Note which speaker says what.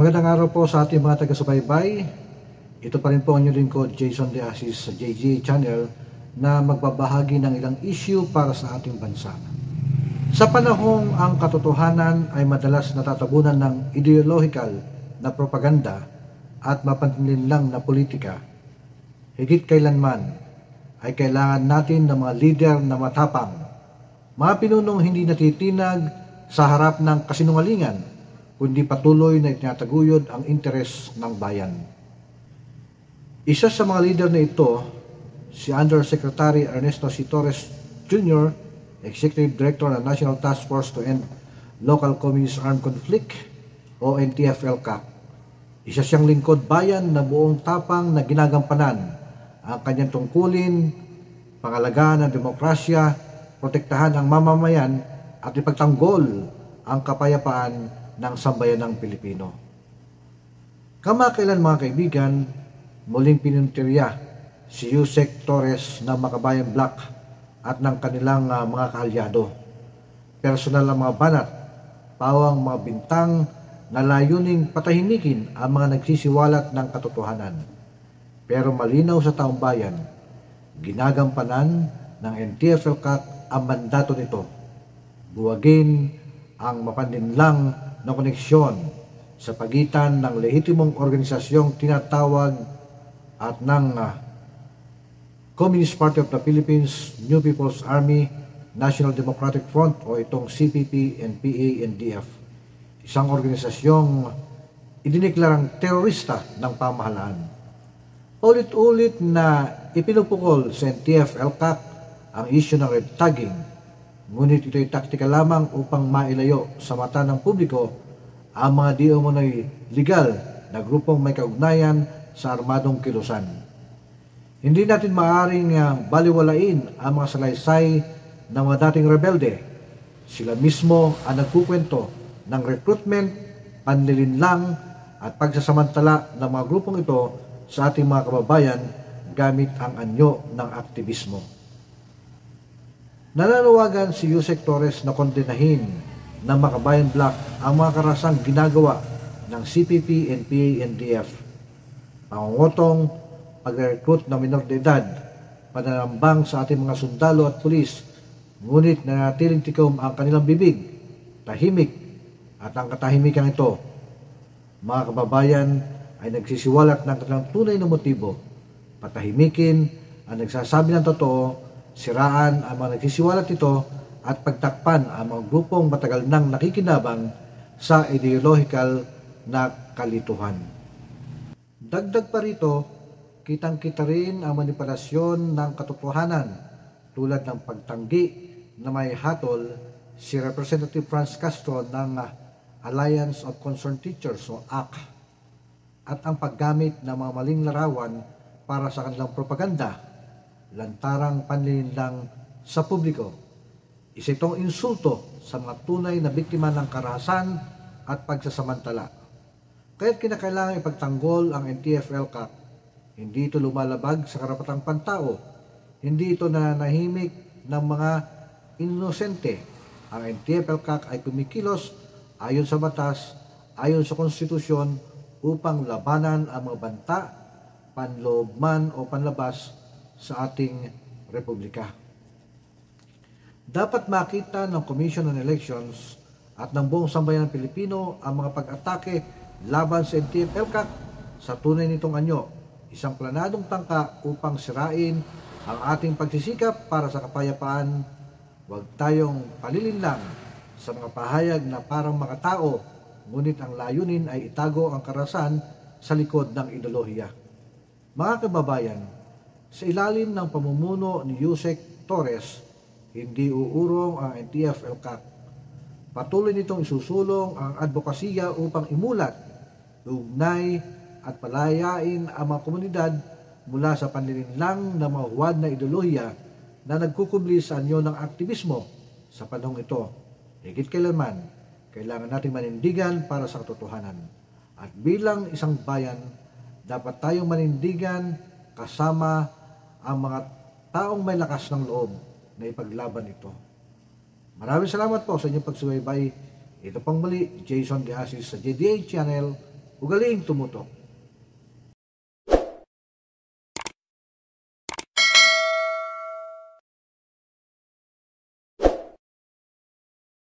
Speaker 1: Magandang araw po sa ating mga taga-subaybay. Ito pa rin po ang inyong lingkod, Jason De Asis sa JJ Channel na magbabahagi ng ilang issue para sa ating bansa. Sa panahong ang katotohanan ay madalas natatabunan ng ideological na propaganda at mapanlinlang na politika, higit kailanman ay kailangan natin ng mga leader na matapang, mga pinunong hindi natitinag sa harap ng kasinungalingan, kundi patuloy na itinataguyod ang interes ng bayan. Isa sa mga leader na ito, si Undersecretary Ernesto C. Torres Jr., Executive Director ng National Task Force to End Local Communist Armed Conflict o NTF-ELCAC. Isa siyang lingkod bayan na buong tapang na ginagampanan ang kanyang tungkulin, pangalagaan ng demokrasya, protektahan ang mamamayan at ipagtanggol ang kapayapaan ng sambayanang Pilipino. Kamakailan mga kaibigan, muling pinuntirya si Yusek Torres ng Makabayan Black at ng kanilang mga kaalyado. Personal ang mga banat, pawang mga bintang na layuning patahimikin ang mga nagsisiwalat ng katotohanan. Pero malinaw sa taong bayan, ginagampanan ng NTF-ELCAC ang mandato nito. Buwagin ang mapanlinlang na koneksyon sa pagitan ng lehitimong organisasyong tinatawag at ng Communist Party of the Philippines, New People's Army, National Democratic Front o itong CPP, NPA, NDF. Isang organisasyong idiniklarang terorista ng pamahalaan. Ulit-ulit na ipinupukol sa NTF-ELCAC ang isyu ng red tagging, ngunit ito'y taktika lamang upang mailayo sa mata ng publiko ang mga di umano'y legal na grupong may kaugnayan sa armadong kilusan. Hindi natin maaaring baliwalain ang mga salaysay ng mga dating rebelde. Sila mismo ang nagkukwento ng recruitment, panlilinlang at pagsasamantala ng mga grupong ito sa ating mga kababayan gamit ang anyo ng aktivismo. Nananawagan si Yusek Torres na kondenahin ng Makabayan Black ang mga karasang ginagawa ng CPP, NPA, NDF. Pangungutong, pag-recruit ng minor de edad, pananambang sa ating mga sundalo at pulis, ngunit nanatiling tikom ang kanilang bibig, tahimik, at ang katahimikan ito. Mga kababayan ay nagsisiwalat ng kanilang tunay na motibo, patahimikin ang nagsasabi ng totoo, siraan ang mga nagsisiwalat ito at pagtakpan ang mga grupong matagal nang nakikinabang sa ideological na kalituhan. Dagdag pa rito, kitang-kita rin ang manipulasyon ng katotohanan tulad ng pagtanggi na may hatol si Representative Franz Castro ng Alliance of Concerned Teachers o ACT at ang paggamit ng mga maling larawan para sa kanilang propaganda, lantarang panlilinlang sa publiko. Isa itong insulto sa mga tunay na biktima ng karahasan at pagsasamantala. Kaya't kinakailangan ipagtanggol ang NTF-ELCAC. Hindi ito lumalabag sa karapatang pantao. Hindi ito nananahimik ng mga inosente. Ang NTF-ELCAC ay kumikilos ayon sa batas, ayon sa konstitusyon upang labanan ang mga banta, panloob man o panlabas sa ating republika. Dapat makita ng Commission on Elections at ng buong sambayan ng Pilipino ang mga pag-atake laban sa NTF-ELCAC sa tunay nitong anyo, isang planadong tangka upang sirain ang ating pagsisikap para sa kapayapaan. Huwag tayong palilinlang sa mga pahayag na parang makatao, ngunit ang layunin ay itago ang karahasan sa likod ng ideolohiya. Mga kababayan, sa ilalim ng pamumuno ni Yusek Torres, hindi uurong ang NTF-ELCAC. Patuloy nitong isusulong ang advokasya upang imulat, ugnay at palayain ang mga komunidad mula sa panlilinlang na mga huwad na ideolohiya na nagkukubli sa anyo ng aktivismo sa panahong ito. Higit kailanman, kailangan nating manindigan para sa katotohanan. At bilang isang bayan, dapat tayong manindigan kasama ang mga taong may lakas ng loob na ipaglaban ito. Maraming salamat po sa inyong pagsubaybay. Ito pang muli, Jason De Asis sa JDA Channel. ugaliing tumutok.